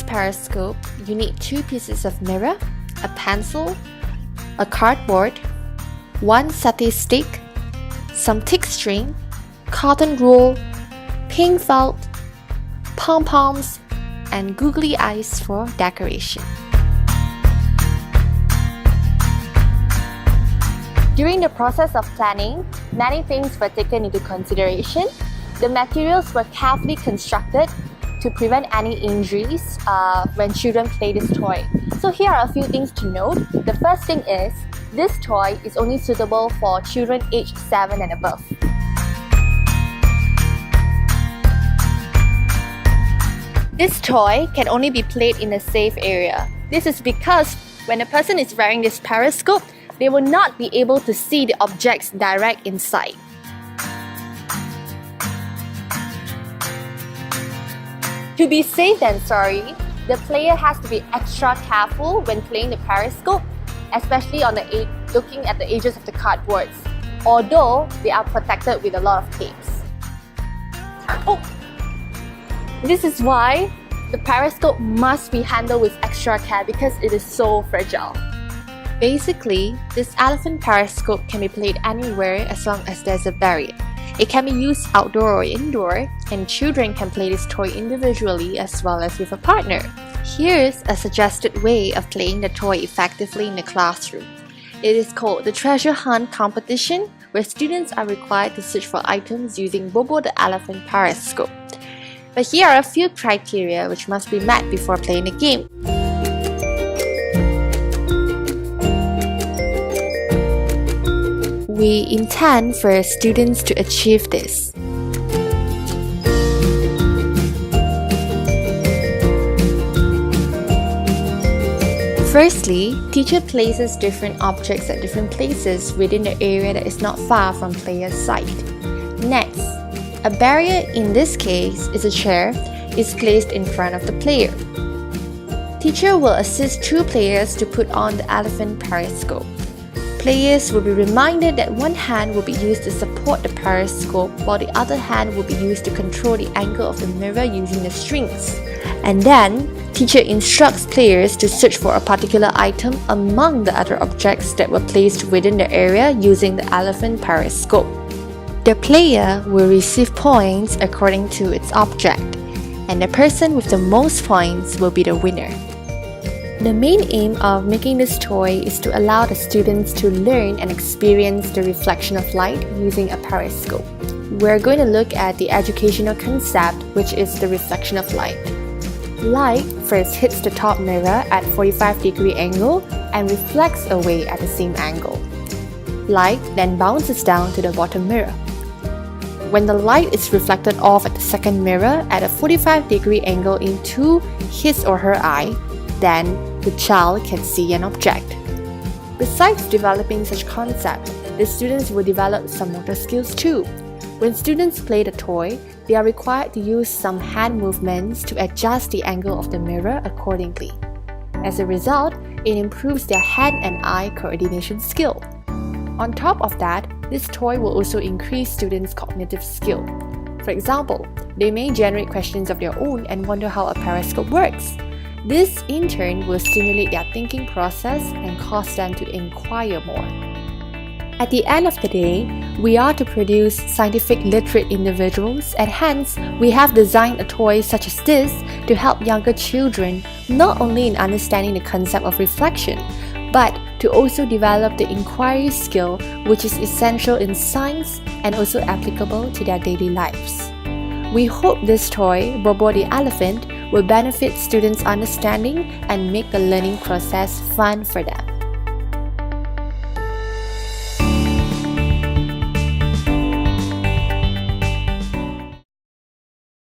periscope, you need 2 pieces of mirror, a pencil, a cardboard, 1 satay stick, some thick string, cotton wool, pink felt, pom-poms, and googly eyes for decoration. During the process of planning, many things were taken into consideration. The materials were carefully constructed to prevent any injuries when children play this toy. So here are a few things to note. The first thing is, this toy is only suitable for children aged 7 and above. This toy can only be played in a safe area. This is because when a person is wearing this periscope, they will not be able to see the objects direct inside. To be safe than sorry, the player has to be extra careful when playing the periscope, especially on looking at the edges of the cardboards, although they are protected with a lot of tapes. Oh! This is why the periscope must be handled with extra care because it is so fragile. Basically, this elephant periscope can be played anywhere as long as there's a barrier. It can be used outdoor or indoor, and children can play this toy individually as well as with a partner. Here's a suggested way of playing the toy effectively in the classroom. It is called the treasure hunt competition, where students are required to search for items using Bobo the elephant periscope. But here are a few criteria which must be met before playing the game. We intend for students to achieve this. Firstly, teacher places different objects at different places within the area that is not far from player's sight. Next, a barrier, in this case is a chair, is placed in front of the player. Teacher will assist 2 players to put on the elephant periscope. Players will be reminded that one hand will be used to support the periscope while the other hand will be used to control the angle of the mirror using the strings. And then, teacher instructs players to search for a particular item among the other objects that were placed within the area using the elephant periscope. The player will receive points according to its object, and the person with the most points will be the winner. The main aim of making this toy is to allow the students to learn and experience the reflection of light using a periscope. We're going to look at the educational concept, which is the reflection of light. Light first hits the top mirror at 45-degree angle and reflects away at the same angle. Light then bounces down to the bottom mirror. When the light is reflected off at the second mirror at a 45-degree angle into his or her eye, then the child can see an object. Besides developing such concepts, the students will develop some motor skills too. When students play the toy, they are required to use some hand movements to adjust the angle of the mirror accordingly. As a result, it improves their hand and eye coordination skill. On top of that, this toy will also increase students' cognitive skill. For example, they may generate questions of their own and wonder how a periscope works. This, in turn, will stimulate their thinking process and cause them to inquire more. At the end of the day, we are to produce scientific literate individuals, and hence, we have designed a toy such as this to help younger children not only in understanding the concept of reflection, but to also develop the inquiry skill, which is essential in science and also applicable to their daily lives. We hope this toy, Bobo the elephant, will benefit students' understanding and make the learning process fun for them.